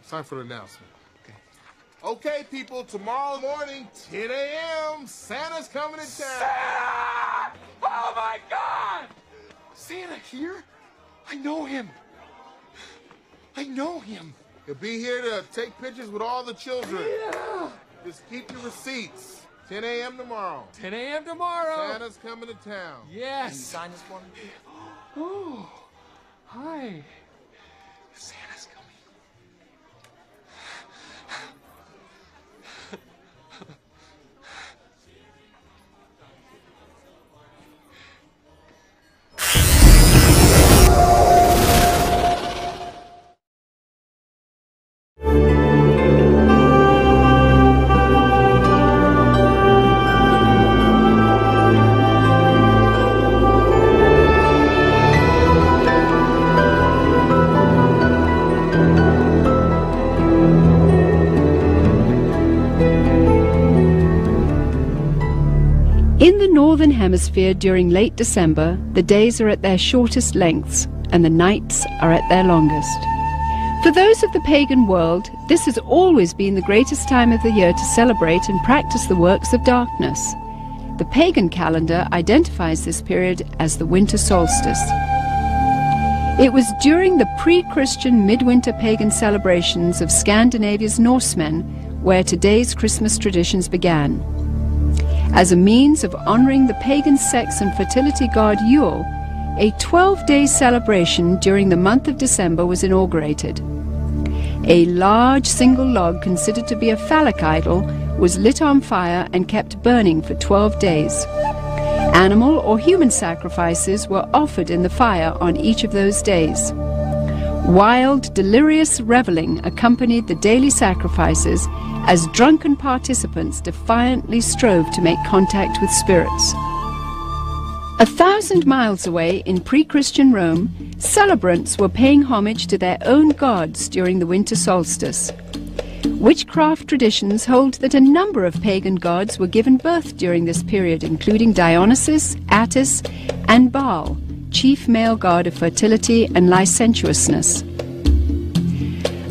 It's time for the announcement. Okay, people, tomorrow morning, 10 a.m., Santa's coming to town. Santa! Oh, my God! Santa here? I know him. I know him. He'll be here to take pictures with all the children. Yeah. Just keep your receipts. 10 a.m. tomorrow. 10 a.m. tomorrow. Santa's coming to town. Yes. Can you sign this for me? Oh, hi. Santa's coming. In the Northern Hemisphere during late December, the days are at their shortest lengths and the nights are at their longest. For those of the pagan world, this has always been the greatest time of the year to celebrate and practice the works of darkness. The pagan calendar identifies this period as the winter solstice. It was during the pre-Christian midwinter pagan celebrations of Scandinavia's Norsemen where today's Christmas traditions began. As a means of honoring the pagan sex and fertility god Yule, a 12-day celebration during the month of December was inaugurated. A large single log considered to be a phallic idol was lit on fire and kept burning for 12 days. Animal or human sacrifices were offered in the fire on each of those days. Wild, delirious reveling accompanied the daily sacrifices as drunken participants defiantly strove to make contact with spirits. 1,000 miles away in pre-Christian Rome, celebrants were paying homage to their own gods during the winter solstice. Witchcraft traditions hold that a number of pagan gods were given birth during this period, including Dionysus, Attis, and Baal, chief male god of fertility and licentiousness.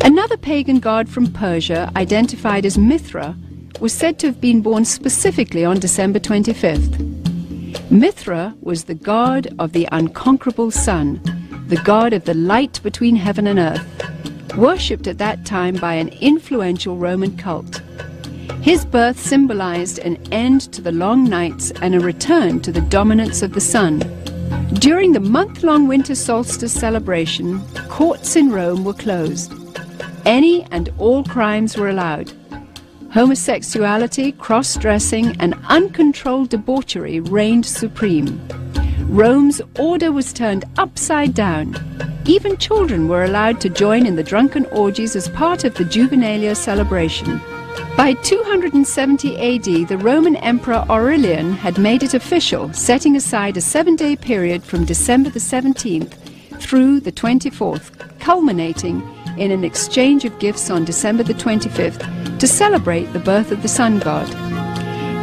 Another pagan god from Persia, identified as Mithra, was said to have been born specifically on December 25th. Mithra was the god of the unconquerable sun, the god of the light between heaven and earth, worshipped at that time by an influential Roman cult. His birth symbolized an end to the long nights and a return to the dominance of the sun. During the month-long winter solstice celebration, courts in Rome were closed. Any and all crimes were allowed. Homosexuality, cross-dressing, and uncontrolled debauchery reigned supreme. Rome's order was turned upside down. Even children were allowed to join in the drunken orgies as part of the Juvenalia celebration. By 270 AD, the Roman Emperor Aurelian had made it official, setting aside a 7-day period from December the 17th through the 24th, culminating in an exchange of gifts on December the 25th to celebrate the birth of the sun god.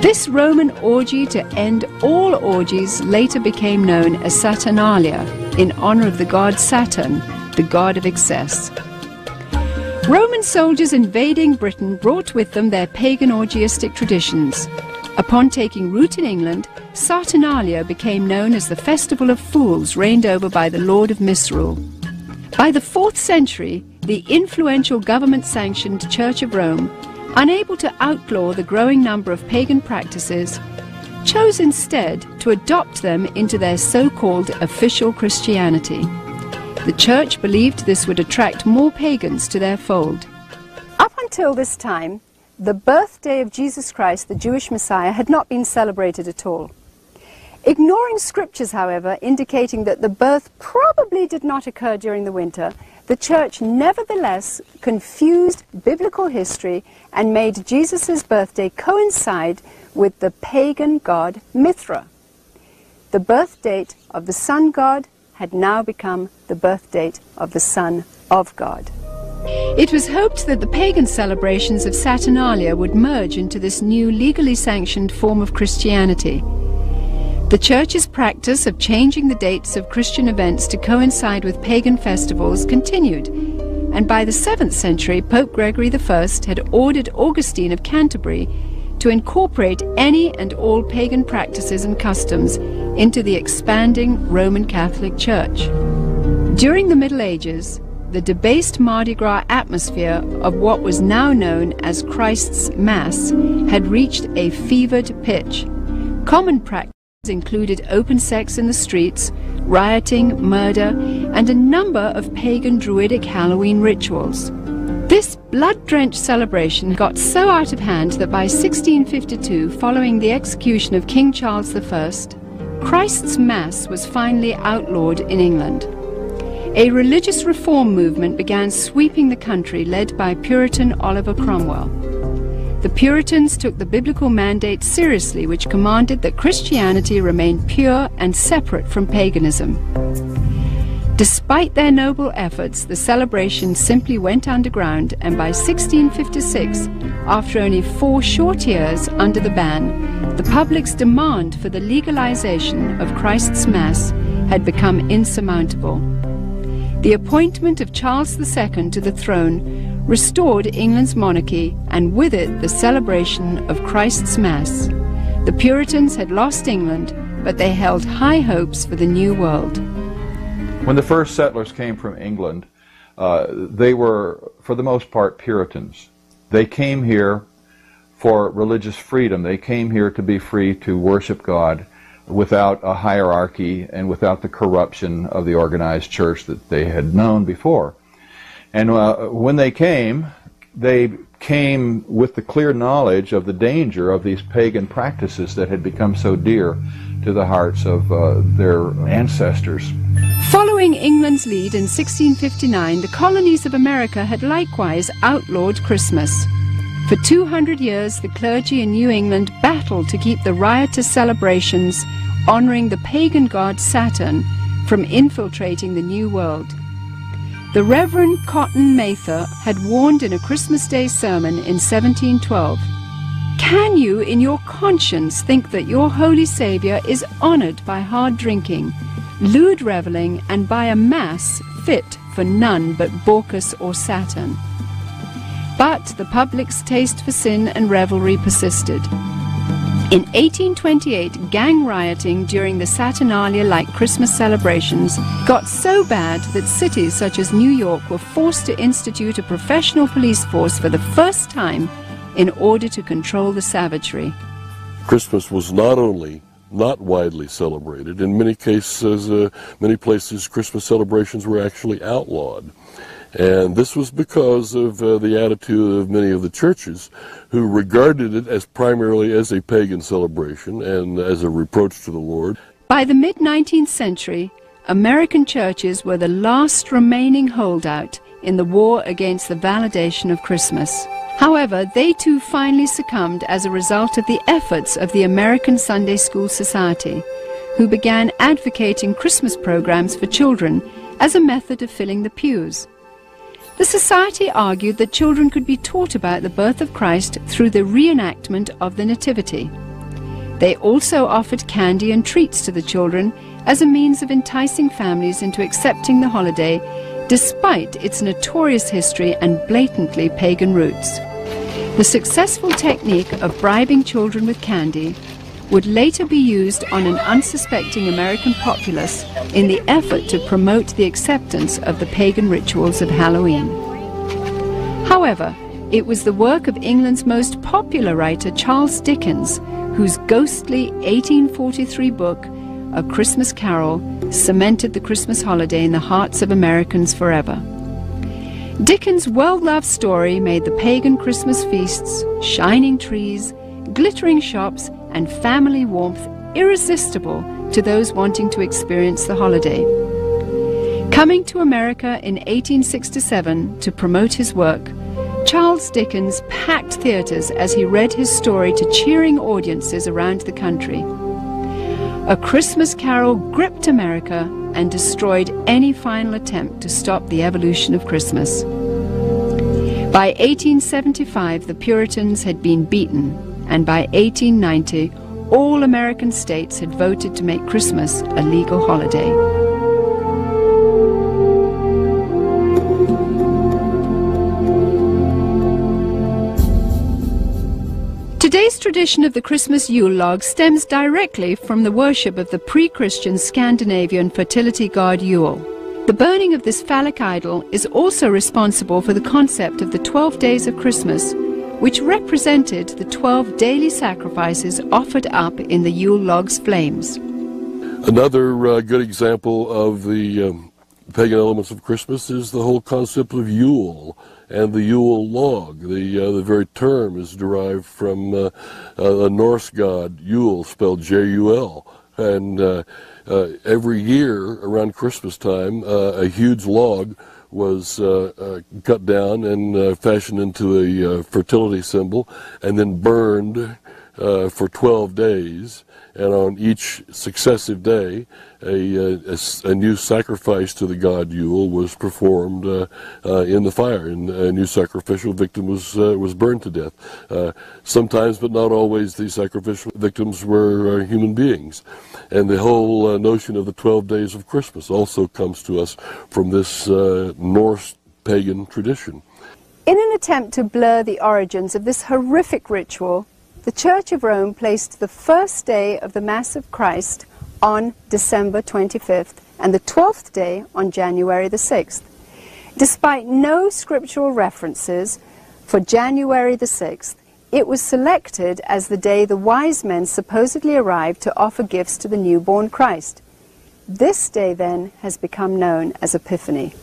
This Roman orgy to end all orgies later became known as Saturnalia, in honor of the god Saturn, the god of excess. Roman soldiers invading Britain brought with them their pagan orgiastic traditions. Upon taking root in England, Saturnalia became known as the Festival of Fools, reigned over by the Lord of Misrule. By the 4th century, the influential government-sanctioned Church of Rome, unable to outlaw the growing number of pagan practices, chose instead to adopt them into their so-called official Christianity. The Church believed this would attract more pagans to their fold. Up until this time, the birthday of Jesus Christ, the Jewish Messiah, had not been celebrated at all. Ignoring scriptures, however, indicating that the birth probably did not occur during the winter, the Church nevertheless confused biblical history and made Jesus' birthday coincide with the pagan god Mithra. The birth date of the sun god had now become the birth date of the Son of God. It was hoped that the pagan celebrations of Saturnalia would merge into this new legally sanctioned form of Christianity. The Church's practice of changing the dates of Christian events to coincide with pagan festivals continued, and by the 7th century, Pope Gregory I had ordered Augustine of Canterbury to incorporate any and all pagan practices and customs into the expanding Roman Catholic Church. During the Middle Ages, the debased Mardi Gras atmosphere of what was now known as Christ's Mass had reached a fevered pitch. Common practices included open sex in the streets, rioting, murder, and a number of pagan druidic Halloween rituals. This blood-drenched celebration got so out of hand that by 1652, following the execution of King Charles I, Christ's Mass was finally outlawed in England. A religious reform movement began sweeping the country, led by Puritan Oliver Cromwell. The Puritans took the biblical mandate seriously, which commanded that Christianity remain pure and separate from paganism. Despite their noble efforts, the celebration simply went underground, and by 1656, after only 4 short years under the ban, the public's demand for the legalization of Christ's Mass had become insurmountable. The appointment of Charles II to the throne restored England's monarchy, and with it the celebration of Christ's Mass. The Puritans had lost England, but they held high hopes for the new world. When the first settlers came from England, they were, for the most part, Puritans. They came here for religious freedom. They came here to be free to worship God without a hierarchy and without the corruption of the organized church that they had known before. And when they came with the clear knowledge of the danger of these pagan practices that had become so dear to the hearts of their ancestors. Following England's lead in 1659, the colonies of America had likewise outlawed Christmas. For 200 years, the clergy in New England battled to keep the riotous celebrations honoring the pagan god Saturn from infiltrating the New World. The Reverend Cotton Mather had warned in a Christmas Day sermon in 1712, "Can you in your conscience think that your Holy Saviour is honoured by hard drinking, lewd revelling, and by a mass fit for none but Bacchus or Saturn?" But the public's taste for sin and revelry persisted. In 1828, gang rioting during the Saturnalia-like Christmas celebrations got so bad that cities such as New York were forced to institute a professional police force for the first time in order to control the savagery. Christmas was not only not widely celebrated, in many cases, many places Christmas celebrations were actually outlawed. And this was because of the attitude of many of the churches who regarded it as primarily as a pagan celebration and as a reproach to the Lord. By the mid-19th century, American churches were the last remaining holdout in the war against the validation of Christmas. However, they too finally succumbed as a result of the efforts of the American Sunday School Society, who began advocating Christmas programs for children as a method of filling the pews. The Society argued that children could be taught about the birth of Christ through the reenactment of the Nativity. They also offered candy and treats to the children as a means of enticing families into accepting the holiday, despite its notorious history and blatantly pagan roots. The successful technique of bribing children with candy would later be used on an unsuspecting American populace in the effort to promote the acceptance of the pagan rituals of Halloween. However, it was the work of England's most popular writer, Charles Dickens, whose ghostly 1843 book, A Christmas Carol, cemented the Christmas holiday in the hearts of Americans forever. Dickens' well-loved story made the pagan Christmas feasts, shining trees, glittering shops, and family warmth irresistible to those wanting to experience the holiday. Coming to America in 1867 to promote his work, Charles Dickens packed theaters as he read his story to cheering audiences around the country. A Christmas Carol gripped America and destroyed any final attempt to stop the evolution of Christmas. By 1875, the Puritans had been beaten, and by 1890, all American states had voted to make Christmas a legal holiday. Today's tradition of the Christmas Yule log stems directly from the worship of the pre-Christian Scandinavian fertility god Yule. The burning of this phallic idol is also responsible for the concept of the 12 days of Christmas, which represented the 12 daily sacrifices offered up in the Yule log's flames. Another good example of the pagan elements of Christmas is the whole concept of Yule and the Yule log. The very term is derived from a Norse god, Yule, spelled J-U-L. And every year around Christmas time, a huge log was cut down and fashioned into a fertility symbol and then burned for 12 days. And on each successive day, a new sacrifice to the god Yule was performed in the fire, and a new sacrificial victim was burned to death. Sometimes, but not always, these sacrificial victims were human beings. And the whole notion of the 12 days of Christmas also comes to us from this Norse pagan tradition. In an attempt to blur the origins of this horrific ritual, the Church of Rome placed the first day of the Mass of Christ on December 25th and the 12th day on January the 6th. Despite no scriptural references for January the 6th, it was selected as the day the wise men supposedly arrived to offer gifts to the newborn Christ. This day then has become known as Epiphany.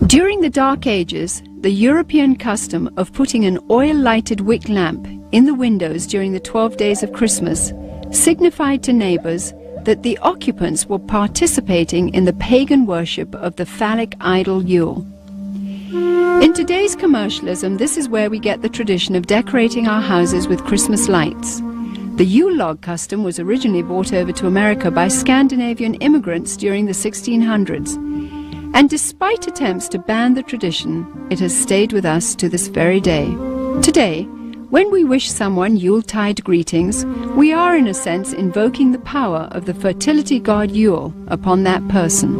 During the Dark Ages, the European custom of putting an oil-lighted wick lamp in the windows during the 12 days of Christmas signified to neighbors that the occupants were participating in the pagan worship of the phallic idol Yule. In today's commercialism, this is where we get the tradition of decorating our houses with Christmas lights. The Yule log custom was originally brought over to America by Scandinavian immigrants during the 1600s. And despite attempts to ban the tradition, it has stayed with us to this very day. Today, when we wish someone Yuletide greetings, we are in a sense invoking the power of the fertility god Yule upon that person.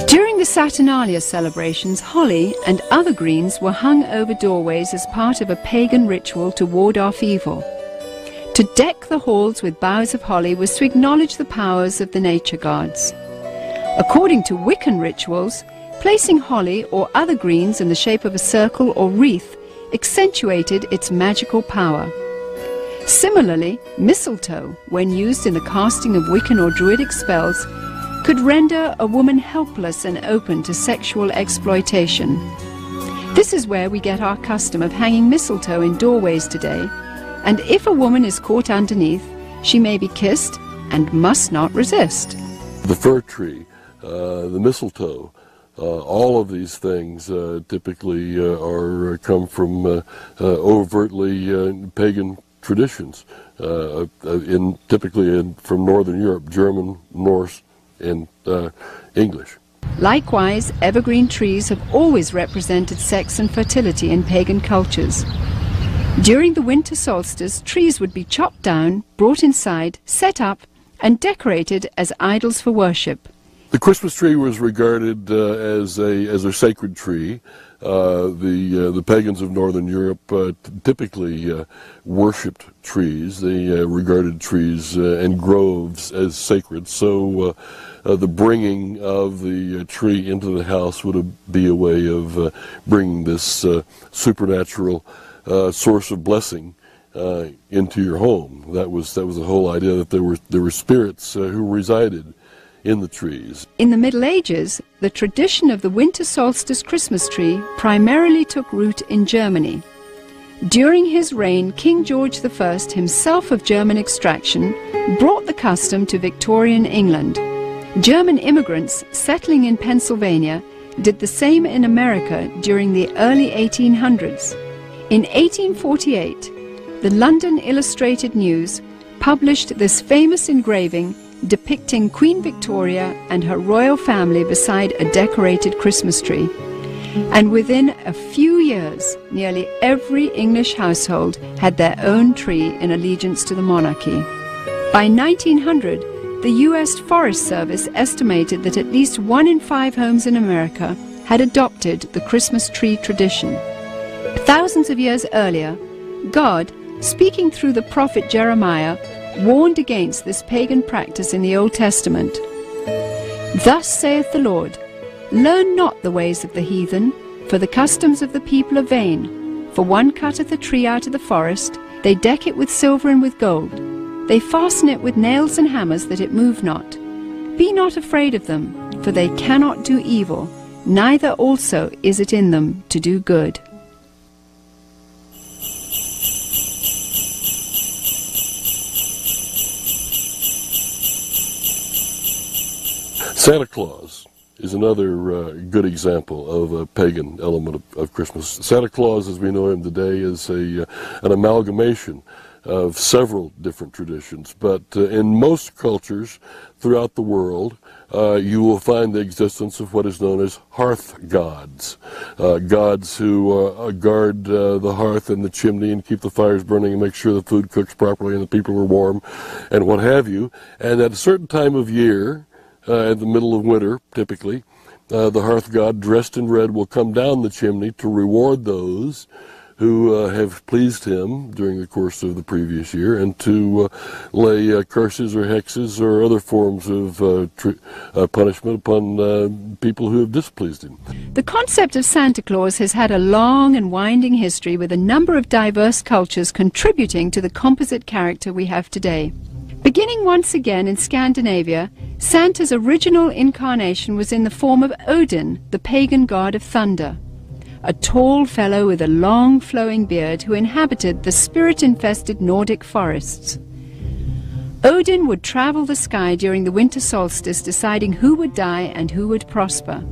During the Saturnalia celebrations, holly and other greens were hung over doorways as part of a pagan ritual to ward off evil. To deck the halls with boughs of holly was to acknowledge the powers of the nature gods. According to Wiccan rituals, placing holly or other greens in the shape of a circle or wreath accentuated its magical power. Similarly, mistletoe, when used in the casting of Wiccan or Druidic spells, could render a woman helpless and open to sexual exploitation. This is where we get our custom of hanging mistletoe in doorways today, and if a woman is caught underneath, she may be kissed and must not resist. The fir tree, the mistletoe, all of these things typically come from overtly pagan traditions, typically from Northern Europe, German, Norse, and English. Likewise, evergreen trees have always represented sex and fertility in pagan cultures. During the winter solstice, trees would be chopped down, brought inside, set up, and decorated as idols for worship. The Christmas tree was regarded as a sacred tree. The pagans of Northern Europe typically worshipped trees. They regarded trees and groves as sacred. So the bringing of the tree into the house would be a way of bringing this supernatural source of blessing into your home. That was the whole idea, that there were spirits who resided in the trees. In the Middle Ages, the tradition of the winter solstice Christmas tree primarily took root in Germany. During his reign, King George I, himself of German extraction, brought the custom to Victorian England. German immigrants settling in Pennsylvania did the same in America during the early 1800s. In 1848, the London Illustrated News published this famous engraving depicting Queen Victoria and her royal family beside a decorated Christmas tree. And within a few years, nearly every English household had their own tree in allegiance to the monarchy. By 1900, the U.S. Forest Service estimated that at least 1 in 5 homes in America had adopted the Christmas tree tradition. Thousands of years earlier, God, speaking through the prophet Jeremiah, warned against this pagan practice in the Old Testament. Thus saith the Lord, learn not the ways of the heathen, for the customs of the people are vain. For one cutteth a tree out of the forest, they deck it with silver and with gold. They fasten it with nails and hammers that it move not. Be not afraid of them, for they cannot do evil, neither also is it in them to do good. Santa Claus is another good example of a pagan element of Christmas. Santa Claus, as we know him today, is an amalgamation of several different traditions, but in most cultures throughout the world, you will find the existence of what is known as hearth gods, gods who guard the hearth and the chimney and keep the fires burning and make sure the food cooks properly and the people are warm and what have you. And at a certain time of year, in the middle of winter, typically, the hearth god dressed in red will come down the chimney to reward those who have pleased him during the course of the previous year, and to lay curses or hexes or other forms of punishment upon people who have displeased him. The concept of Santa Claus has had a long and winding history, with a number of diverse cultures contributing to the composite character we have today. Beginning once again in Scandinavia, Santa's original incarnation was in the form of Odin, the pagan god of thunder, a tall fellow with a long flowing beard who inhabited the spirit-infested Nordic forests. Odin would travel the sky during the winter solstice, deciding who would die and who would prosper.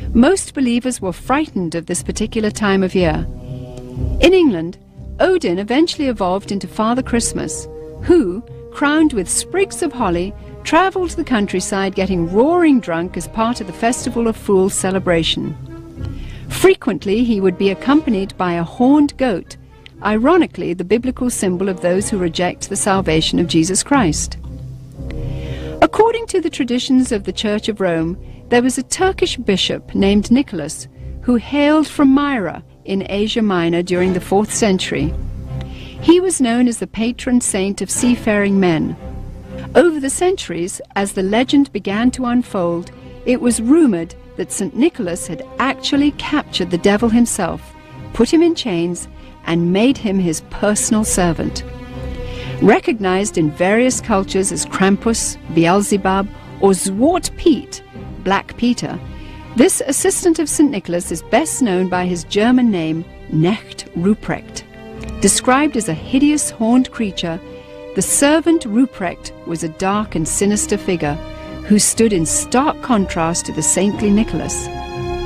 Most believers were frightened of this particular time of year. In England, Odin eventually evolved into Father Christmas, who, crowned with sprigs of holly, travelled the countryside getting roaring drunk as part of the Festival of Fools celebration. Frequently he would be accompanied by a horned goat, ironically the biblical symbol of those who reject the salvation of Jesus Christ. According to the traditions of the Church of Rome, there was a Turkish bishop named Nicholas who hailed from Myra in Asia Minor during the 4th century. He was known as the patron saint of seafaring men. Over the centuries, as the legend began to unfold, it was rumored that St. Nicholas had actually captured the devil himself, put him in chains, and made him his personal servant. Recognized in various cultures as Krampus, Beelzebub, or Zwart Piet, Black Peter, this assistant of St. Nicholas is best known by his German name, Knecht Ruprecht. Described as a hideous horned creature, the servant Ruprecht was a dark and sinister figure who stood in stark contrast to the saintly Nicholas.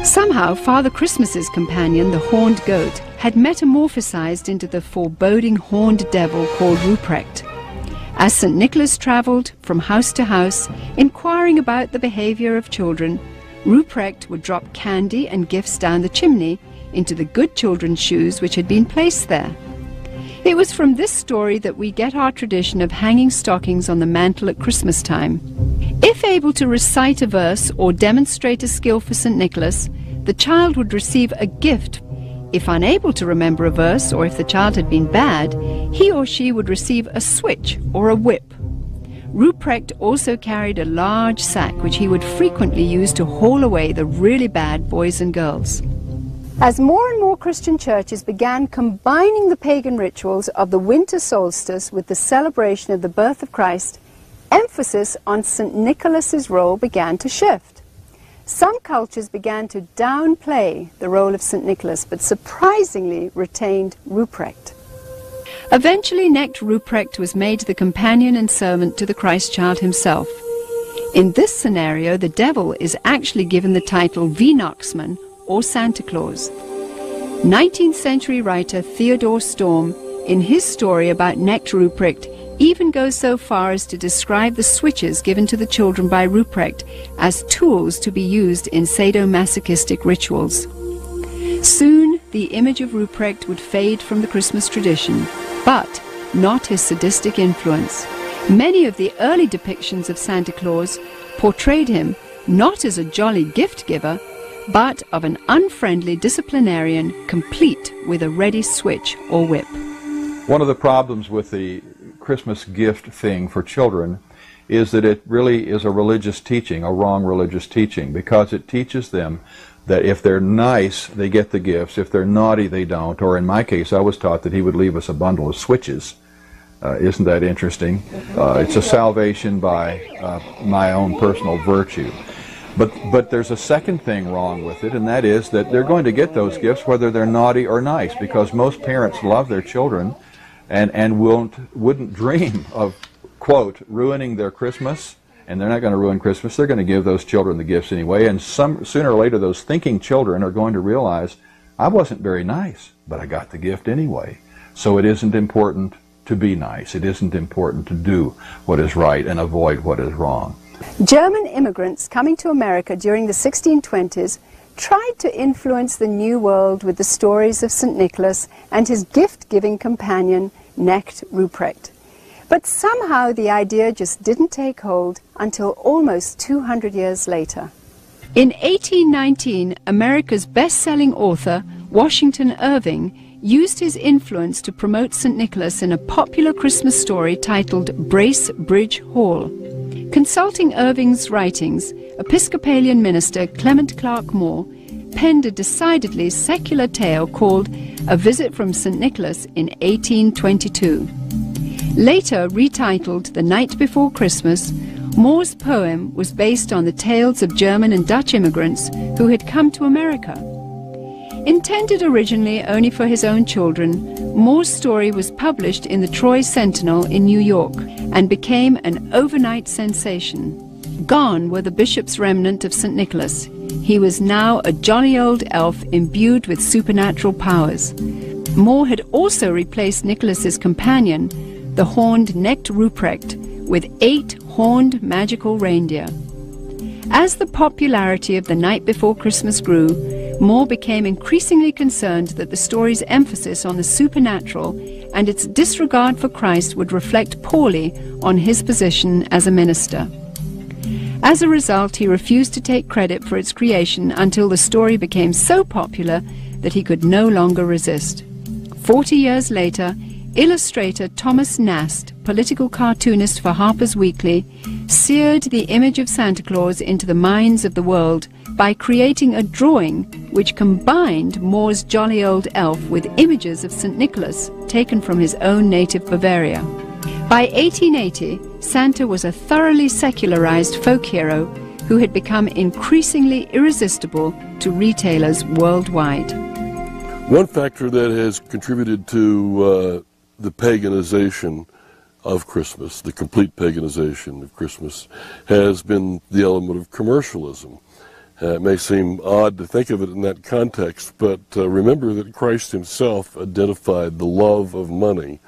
Somehow Father Christmas's companion, the horned goat, had metamorphosized into the foreboding horned devil called Ruprecht. As St. Nicholas traveled from house to house, inquiring about the behavior of children, Ruprecht would drop candy and gifts down the chimney into the good children's shoes which had been placed there. It was from this story that we get our tradition of hanging stockings on the mantle at Christmas time. If able to recite a verse or demonstrate a skill for St. Nicholas, the child would receive a gift. If unable to remember a verse, or if the child had been bad, he or she would receive a switch or a whip. Ruprecht also carried a large sack which he would frequently use to haul away the really bad boys and girls. As more and more Christian churches began combining the pagan rituals of the winter solstice with the celebration of the birth of Christ, emphasis on St. Nicholas's role began to shift. Some cultures began to downplay the role of St. Nicholas, but surprisingly retained Ruprecht. Eventually, Knecht Ruprecht was made the companion and servant to the Christ child himself. In this scenario, the devil is actually given the title Weihnachtsmann, or Santa Claus. 19th century writer Theodor Storm, in his story about Knecht Ruprecht, even goes so far as to describe the switches given to the children by Ruprecht as tools to be used in sadomasochistic rituals. Soon the image of Ruprecht would fade from the Christmas tradition, but not his sadistic influence. Many of the early depictions of Santa Claus portrayed him not as a jolly gift giver, but of an unfriendly disciplinarian complete with a ready switch or whip. One of the problems with the Christmas gift thing for children is that it really is a religious teaching, a wrong religious teaching, because it teaches them that if they're nice, they get the gifts. If they're naughty, they don't. Or in my case, I was taught that he would leave us a bundle of switches. Isn't that interesting? It's a salvation by my own personal virtue. But there's a second thing wrong with it, and that is that they're going to get those gifts whether they're naughty or nice, because most parents love their children and wouldn't dream of, quote, ruining their Christmas. And they're not going to ruin Christmas. They're going to give those children the gifts anyway. And sooner or later, those thinking children are going to realize, I wasn't very nice, but I got the gift anyway. So it isn't important to be nice. It isn't important to do what is right and avoid what is wrong. German immigrants coming to America during the 1620s tried to influence the New World with the stories of St. Nicholas and his gift-giving companion, Knecht Ruprecht. But somehow the idea just didn't take hold until almost 200 years later. In 1819, America's best-selling author, Washington Irving, used his influence to promote St. Nicholas in a popular Christmas story titled Bracebridge Hall. Consulting Irving's writings, Episcopalian minister Clement Clark Moore penned a decidedly secular tale called A Visit from St. Nicholas in 1822. Later retitled The Night Before Christmas, Moore's poem was based on the tales of German and Dutch immigrants who had come to America. Intended originally only for his own children, Moore's story was published in the Troy Sentinel in New York and became an overnight sensation. Gone were the bishop's remnant of St. Nicholas. He was now a jolly old elf imbued with supernatural powers. Moore had also replaced Nicholas's companion, the horned Knecht Ruprecht, with 8 horned magical reindeer. As the popularity of The Night Before Christmas grew, Moore became increasingly concerned that the story's emphasis on the supernatural and its disregard for Christ would reflect poorly on his position as a minister. As a result, he refused to take credit for its creation until the story became so popular that he could no longer resist. 40 years later, illustrator Thomas Nast, political cartoonist for Harper's Weekly, seared the image of Santa Claus into the minds of the world by creating a drawing which combined Moore's jolly old elf with images of St. Nicholas taken from his own native Bavaria. By 1880, Santa was a thoroughly secularized folk hero who had become increasingly irresistible to retailers worldwide. One factor that has contributed to the paganization of Christmas, the complete paganization of Christmas, has been the element of commercialism. It may seem odd to think of it in that context, but remember that Christ himself identified the love of money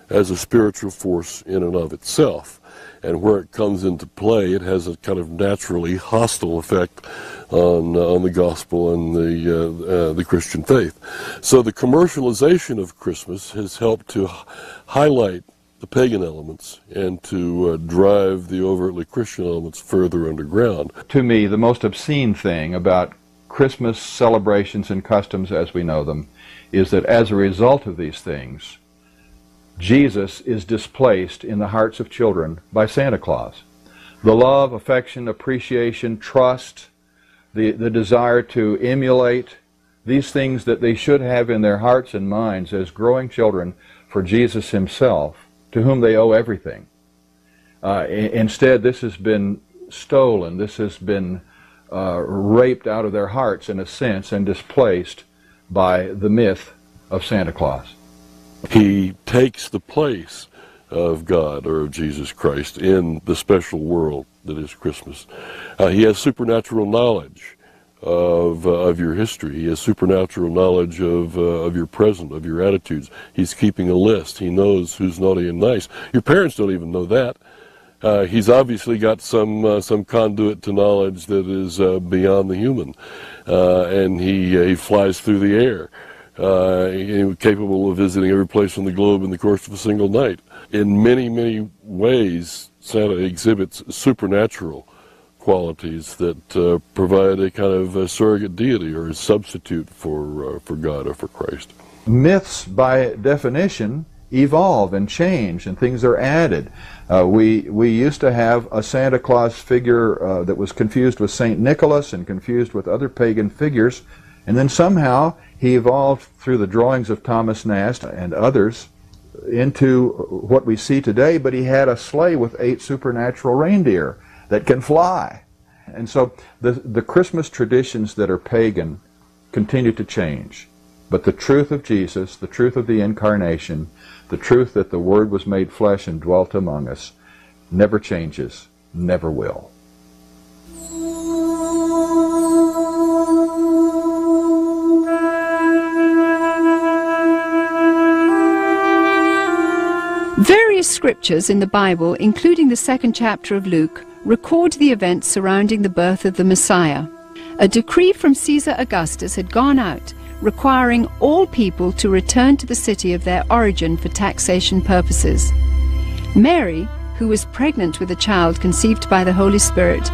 as a spiritual force in and of itself. And where it comes into play, it has a kind of naturally hostile effect on the gospel and the Christian faith. So the commercialization of Christmas has helped to highlight the pagan elements and to drive the overtly Christian elements further underground. To me, the most obscene thing about Christmas celebrations and customs as we know them is that as a result of these things, Jesus is displaced in the hearts of children by Santa Claus. The love, affection, appreciation, trust, the desire to emulate, these things that they should have in their hearts and minds as growing children for Jesus himself, to whom they owe everything. Instead, this has been stolen, this has been raped out of their hearts in a sense and displaced by the myth of Santa Claus. He takes the place of God or of Jesus Christ in the special world that is Christmas. He has supernatural knowledge of your history. He has supernatural knowledge of your present, of your attitudes. He's keeping a list. He knows who's naughty and nice. Your parents don't even know that. He's obviously got some conduit to knowledge that is beyond the human, and he flies through the air, capable of visiting every place on the globe in the course of a single night. In many, many ways, Santa exhibits supernatural qualities that provide a kind of a surrogate deity or a substitute for God or for Christ. Myths, by definition, evolve and change, and things are added. We used to have a Santa Claus figure that was confused with St. Nicholas and confused with other pagan figures, and then somehow he evolved through the drawings of Thomas Nast and others into what we see today, but he had a sleigh with 8 supernatural reindeer that can fly. And so the Christmas traditions that are pagan continue to change. But the truth of Jesus, the truth of the Incarnation, the truth that the Word was made flesh and dwelt among us, never changes, never will. Various scriptures in the Bible, including the 2nd chapter of Luke, record the events surrounding the birth of the Messiah. A decree from Caesar Augustus had gone out, requiring all people to return to the city of their origin for taxation purposes. Mary, who was pregnant with a child conceived by the Holy Spirit,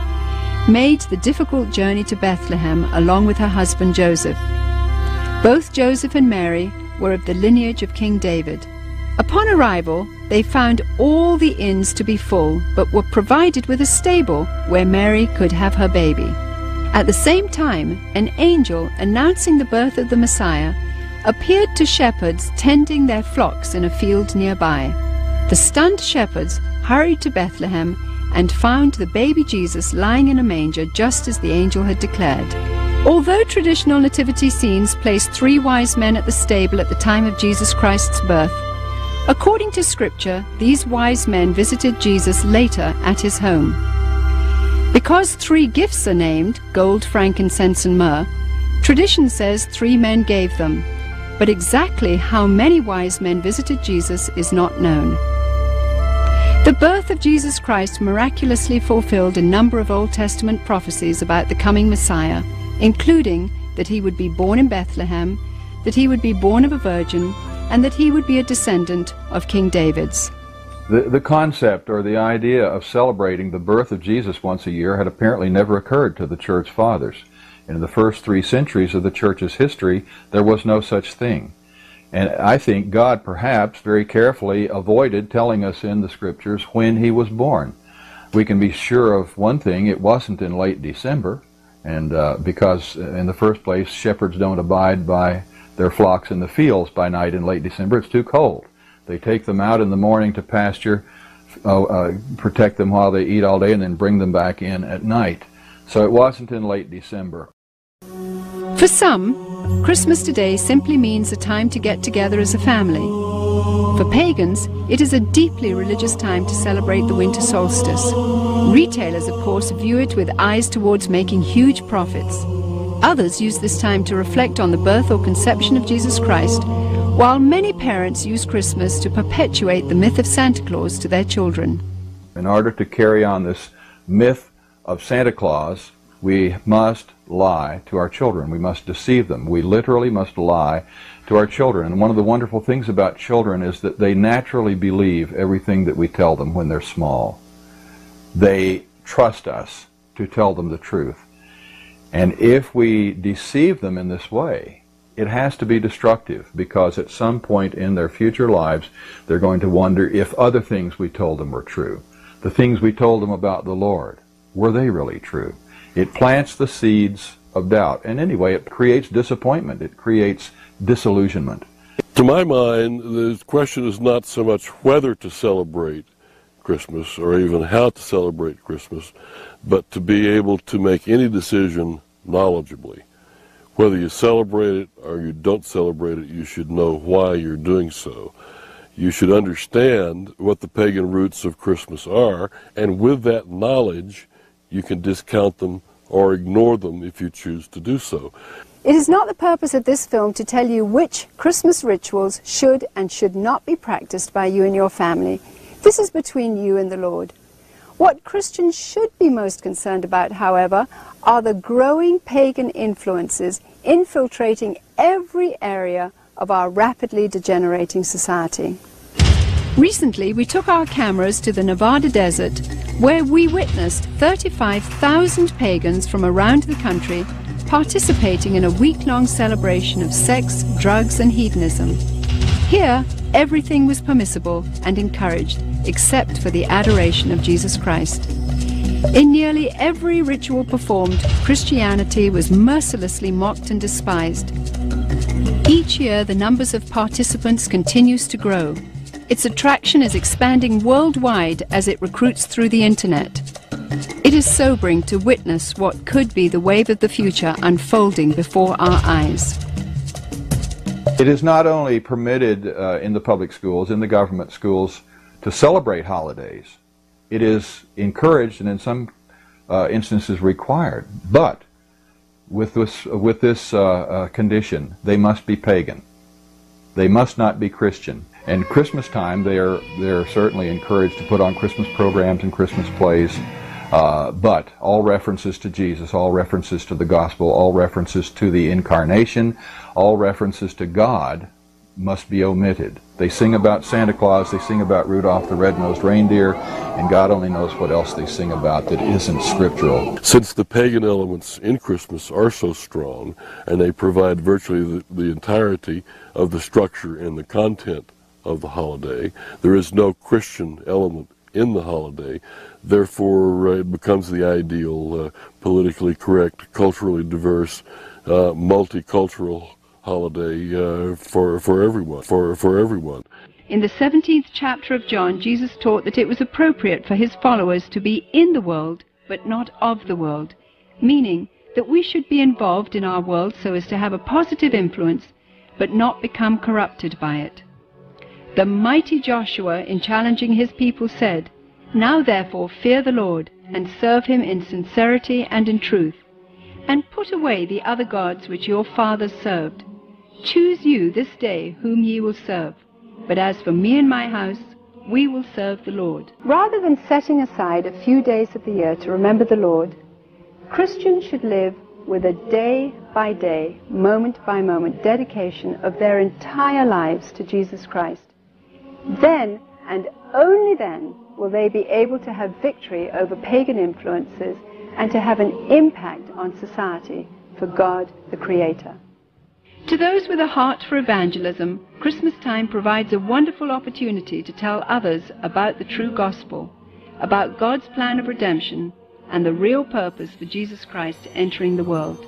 made the difficult journey to Bethlehem along with her husband Joseph. Both Joseph and Mary were of the lineage of King David. Upon arrival, they found all the inns to be full, but were provided with a stable where Mary could have her baby. At the same time, an angel announcing the birth of the Messiah appeared to shepherds tending their flocks in a field nearby. The stunned shepherds hurried to Bethlehem and found the baby Jesus lying in a manger just as the angel had declared. Although traditional nativity scenes place 3 wise men at the stable at the time of Jesus Christ's birth, according to Scripture, these wise men visited Jesus later at his home. Because 3 gifts are named, gold, frankincense and myrrh, tradition says 3 men gave them, but exactly how many wise men visited Jesus is not known. The birth of Jesus Christ miraculously fulfilled a number of Old Testament prophecies about the coming Messiah, including that he would be born in Bethlehem, that he would be born of a virgin, and that he would be a descendant of King David's. The concept or the idea of celebrating the birth of Jesus once a year had apparently never occurred to the Church Fathers. In the first 3 centuries of the Church's history, there was no such thing. And I think God perhaps very carefully avoided telling us in the Scriptures when he was born. We can be sure of one thing: it wasn't in late December, and because in the first place, shepherds don't abide by their flocks in the fields by night in late December. It's too cold. They take them out in the morning to pasture, protect them while they eat all day, and then bring them back in at night. So it wasn't in late December. For some, Christmas today simply means a time to get together as a family. For pagans, it is a deeply religious time to celebrate the winter solstice. Retailers, of course, view it with eyes towards making huge profits. Others use this time to reflect on the birth or conception of Jesus Christ, while many parents use Christmas to perpetuate the myth of Santa Claus to their children. In order to carry on this myth of Santa Claus, we must lie to our children. We must deceive them. We literally must lie to our children. And one of the wonderful things about children is that they naturally believe everything that we tell them when they're small. They trust us to tell them the truth. And if we deceive them in this way, it has to be destructive, because at some point in their future lives, they're going to wonder if other things we told them were true. The things we told them about the Lord, were they really true? It plants the seeds of doubt. And anyway, it creates disappointment. It creates disillusionment. To my mind, the question is not so much whether to celebrate Christmas or even how to celebrate Christmas, but to be able to make any decision knowledgeably. Whether you celebrate it or you don't celebrate it, you should know why you're doing so. You should understand what the pagan roots of Christmas are, and with that knowledge, you can discount them or ignore them if you choose to do so. It is not the purpose of this film to tell you which Christmas rituals should and should not be practiced by you and your family. This is between you and the Lord. What Christians should be most concerned about, however, are the growing pagan influences infiltrating every area of our rapidly degenerating society. Recently, we took our cameras to the Nevada desert, where we witnessed 35,000 pagans from around the country participating in a week-long celebration of sex, drugs, and hedonism. Here, everything was permissible and encouraged, except for the adoration of Jesus Christ. In nearly every ritual performed, Christianity was mercilessly mocked and despised. Each year, the numbers of participants continues to grow. Its attraction is expanding worldwide as it recruits through the internet. It is sobering to witness what could be the wave of the future unfolding before our eyes. It is not only permitted in the public schools, in the government schools, to celebrate holidays. It is encouraged and in some instances required. But with this condition, they must be pagan. They must not be Christian. And Christmas time, they're certainly encouraged to put on Christmas programs and Christmas plays, but all references to Jesus, all references to the gospel, all references to the incarnation, all references to God must be omitted. They sing about Santa Claus, they sing about Rudolph the Red-Nosed Reindeer, and God only knows what else they sing about that isn't scriptural. Since the pagan elements in Christmas are so strong, and they provide virtually the entirety of the structure and the content of the holiday, there is no Christian element in the holiday. Therefore, it becomes the ideal, politically correct, culturally diverse, multicultural holiday for everyone. In the 17th chapter of John, Jesus taught that it was appropriate for his followers to be in the world, but not of the world, meaning that we should be involved in our world so as to have a positive influence, but not become corrupted by it. The mighty Joshua, in challenging his people, said, "Now therefore fear the Lord, and serve him in sincerity and in truth, and put away the other gods which your fathers served. Choose you this day whom ye will serve. But as for me and my house, we will serve the Lord." Rather than setting aside a few days of the year to remember the Lord, Christians should live with a day-by-day, moment-by-moment dedication of their entire lives to Jesus Christ. Then, and only then, will they be able to have victory over pagan influences and to have an impact on society for God, the Creator. To those with a heart for evangelism, Christmas time provides a wonderful opportunity to tell others about the true gospel, about God's plan of redemption, and the real purpose for Jesus Christ entering the world.